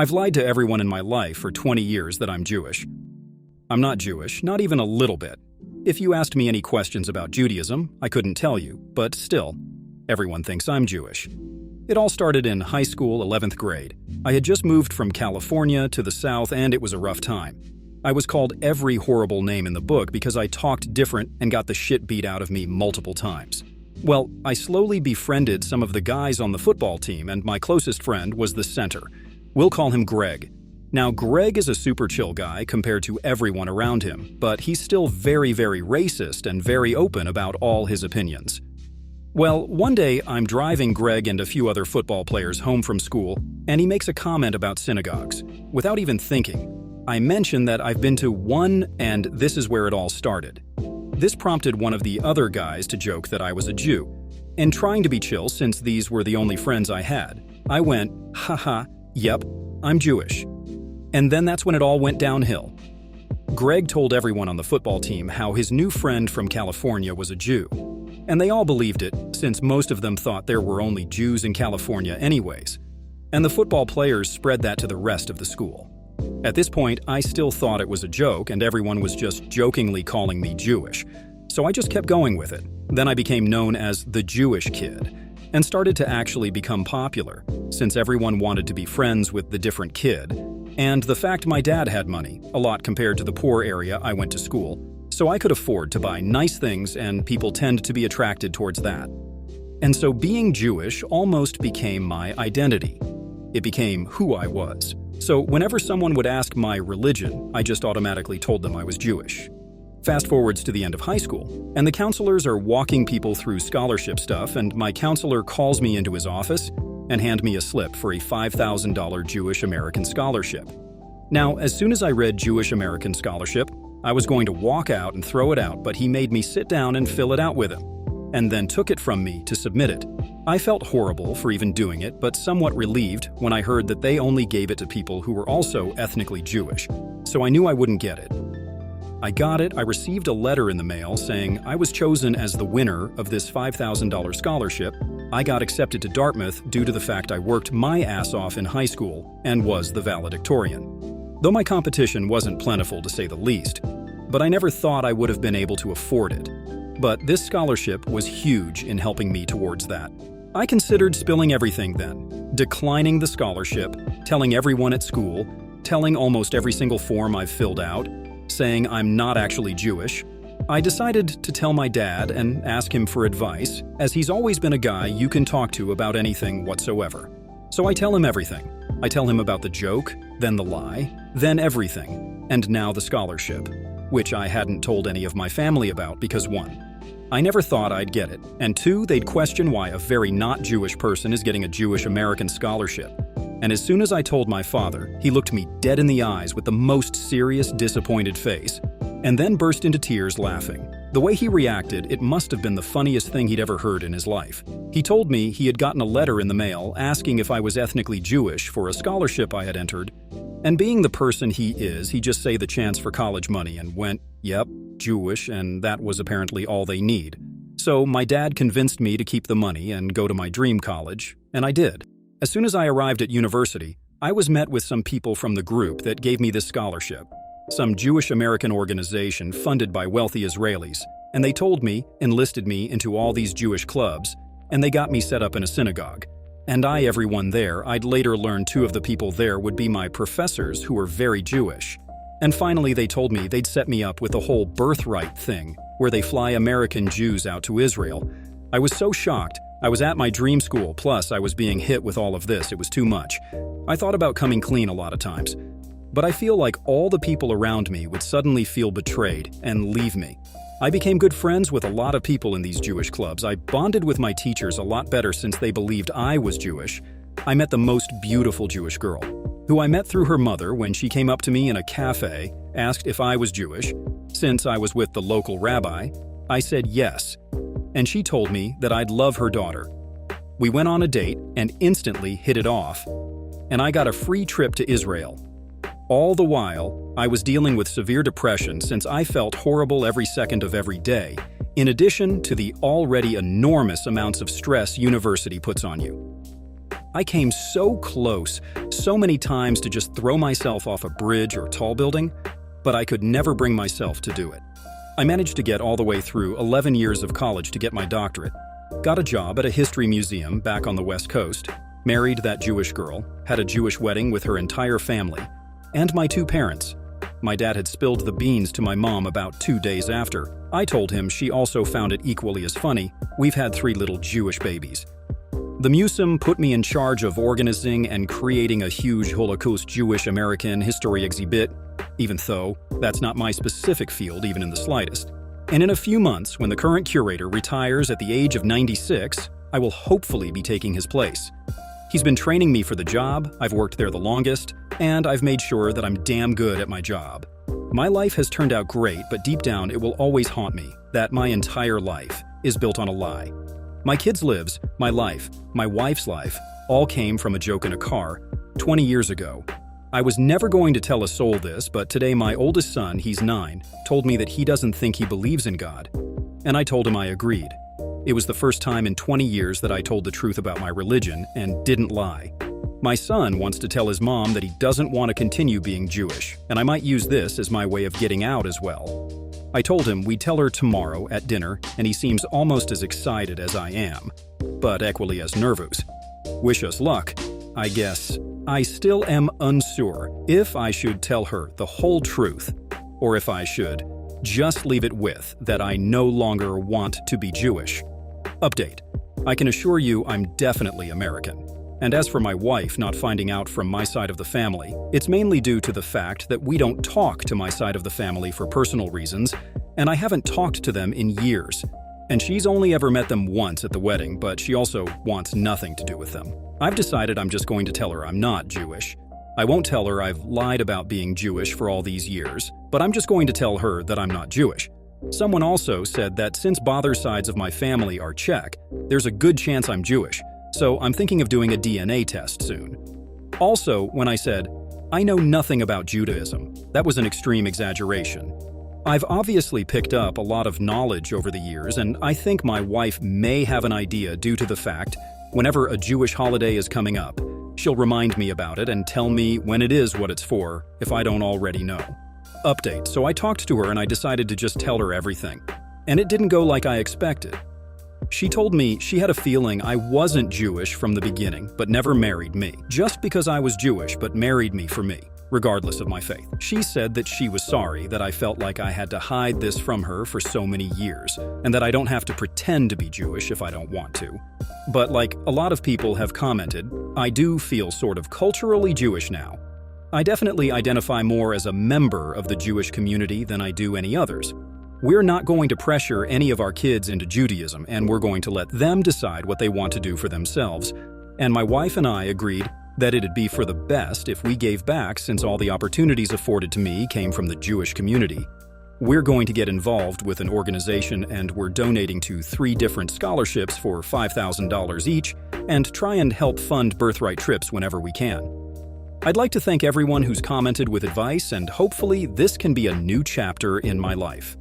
I've lied to everyone in my life for 20 years that I'm Jewish. I'm not Jewish, not even a little bit. If you asked me any questions about Judaism, I couldn't tell you, but still, everyone thinks I'm Jewish. It all started in high school, 11th grade. I had just moved from California to the South, and it was a rough time. I was called every horrible name in the book because I talked different and got the shit beat out of me multiple times. Well, I slowly befriended some of the guys on the football team, and my closest friend was the center. We'll call him Greg. Now, Greg is a super chill guy compared to everyone around him, but he's still very, very racist and very open about all his opinions. Well, one day I'm driving Greg and a few other football players home from school, and he makes a comment about synagogues. Without even thinking, I mention that I've been to one, and this is where it all started. This prompted one of the other guys to joke that I was a Jew. And trying to be chill, since these were the only friends I had, I went, haha, yep, I'm Jewish. And then that's when it all went downhill. Greg told everyone on the football team how his new friend from California was a Jew. And they all believed it, since most of them thought there were only Jews in California anyways. And the football players spread that to the rest of the school. At this point, I still thought it was a joke, and everyone was just jokingly calling me Jewish. So I just kept going with it. Then I became known as the Jewish kid, and started to actually become popular, since everyone wanted to be friends with the different kid, and the fact my dad had money, a lot compared to the poor area I went to school, so I could afford to buy nice things, and people tend to be attracted towards that. And so being Jewish almost became my identity. It became who I was. So whenever someone would ask my religion, I just automatically told them I was Jewish. Fast forwards to the end of high school, and the counselors are walking people through scholarship stuff, and my counselor calls me into his office and hand me a slip for a $5,000 Jewish American scholarship. Now, as soon as I read Jewish American scholarship, I was going to walk out and throw it out, but he made me sit down and fill it out with him, and then took it from me to submit it. I felt horrible for even doing it, but somewhat relieved when I heard that they only gave it to people who were also ethnically Jewish, so I knew I wouldn't get it. I got it. I received a letter in the mail saying I was chosen as the winner of this $5,000 scholarship. I got accepted to Dartmouth due to the fact I worked my ass off in high school and was the valedictorian. Though my competition wasn't plentiful to say the least, but I never thought I would have been able to afford it. But this scholarship was huge in helping me towards that. I considered spilling everything then, declining the scholarship, telling everyone at school, telling almost every single form I've filled out, saying I'm not actually Jewish. I decided to tell my dad and ask him for advice, as he's always been a guy you can talk to about anything whatsoever. So I tell him everything. I tell him about the joke, then the lie, then everything, and now the scholarship, which I hadn't told any of my family about because 1, I never thought I'd get it, and 2, they'd question why a very not Jewish person is getting a Jewish American scholarship. And as soon as I told my father, he looked me dead in the eyes with the most serious, disappointed face, and then burst into tears laughing. The way he reacted, it must have been the funniest thing he'd ever heard in his life. He told me he had gotten a letter in the mail asking if I was ethnically Jewish for a scholarship I had entered, and being the person he is, he just say the chance for college money and went, yep, Jewish, and that was apparently all they need. So my dad convinced me to keep the money and go to my dream college, and I did. As soon as I arrived at university, I was met with some people from the group that gave me this scholarship, some Jewish American organization funded by wealthy Israelis, and they told me, enlisted me into all these Jewish clubs, and they got me set up in a synagogue. And everyone there, I'd later learn 2 of the people there would be my professors who were very Jewish. And finally they told me they'd set me up with the whole birthright thing, where they fly American Jews out to Israel. I was so shocked. I was at my dream school, plus I was being hit with all of this. It was too much. I thought about coming clean a lot of times. But I feel like all the people around me would suddenly feel betrayed and leave me. I became good friends with a lot of people in these Jewish clubs. I bonded with my teachers a lot better since they believed I was Jewish. I met the most beautiful Jewish girl, who I met through her mother when she came up to me in a cafe, asked if I was Jewish. Since I was with the local rabbi, I said yes. And she told me that I'd love her daughter. We went on a date and instantly hit it off, and I got a free trip to Israel. All the while, I was dealing with severe depression since I felt horrible every second of every day, in addition to the already enormous amounts of stress university puts on you. I came so close, so many times to just throw myself off a bridge or tall building, but I could never bring myself to do it. I managed to get all the way through 11 years of college to get my doctorate, got a job at a history museum back on the West Coast, married that Jewish girl, had a Jewish wedding with her entire family, and my 2 parents. My dad had spilled the beans to my mom about 2 days after. I told him she also found it equally as funny. We've had 3 little Jewish babies. The museum put me in charge of organizing and creating a huge Holocaust Jewish American history exhibit, even though that's not my specific field even in the slightest. And in a few months, when the current curator retires at the age of 96, I will hopefully be taking his place. He's been training me for the job, I've worked there the longest, and I've made sure that I'm damn good at my job. My life has turned out great, but deep down it will always haunt me that my entire life is built on a lie. My kids' lives, my life, my wife's life, all came from a joke in a car 20 years ago. I was never going to tell a soul this, but today my oldest son, he's 9, told me that he doesn't think he believes in God. And I told him I agreed. It was the first time in 20 years that I told the truth about my religion and didn't lie. My son wants to tell his mom that he doesn't want to continue being Jewish, and I might use this as my way of getting out as well. I told him we'd tell her tomorrow at dinner, and he seems almost as excited as I am, but equally as nervous. Wish us luck, I guess. I still am unsure if I should tell her the whole truth, or if I should just leave it with that I no longer want to be Jewish. Update. I can assure you I'm definitely American. And as for my wife not finding out from my side of the family, it's mainly due to the fact that we don't talk to my side of the family for personal reasons, and I haven't talked to them in years. And she's only ever met them once at the wedding, but she also wants nothing to do with them. I've decided I'm just going to tell her I'm not Jewish. I won't tell her I've lied about being Jewish for all these years, but I'm just going to tell her that I'm not Jewish. Someone also said that since both sides of my family are Czech, there's a good chance I'm Jewish. So I'm thinking of doing a DNA test soon. Also, when I said, I know nothing about Judaism, that was an extreme exaggeration. I've obviously picked up a lot of knowledge over the years, and I think my wife may have an idea due to the fact whenever a Jewish holiday is coming up, she'll remind me about it and tell me when it is what it's for, if I don't already know. Update. So I talked to her and I decided to just tell her everything. And it didn't go like I expected. She told me she had a feeling I wasn't Jewish from the beginning, but never married me, just because I was Jewish but married me for me, regardless of my faith. She said that she was sorry that I felt like I had to hide this from her for so many years, and that I don't have to pretend to be Jewish if I don't want to. But like a lot of people have commented, I do feel sort of culturally Jewish now. I definitely identify more as a member of the Jewish community than I do any others. We're not going to pressure any of our kids into Judaism, and we're going to let them decide what they want to do for themselves. And my wife and I agreed that it'd be for the best if we gave back, since all the opportunities afforded to me came from the Jewish community. We're going to get involved with an organization, and we're donating to 3 different scholarships for $5,000 each, and try and help fund birthright trips whenever we can. I'd like to thank everyone who's commented with advice, and hopefully this can be a new chapter in my life.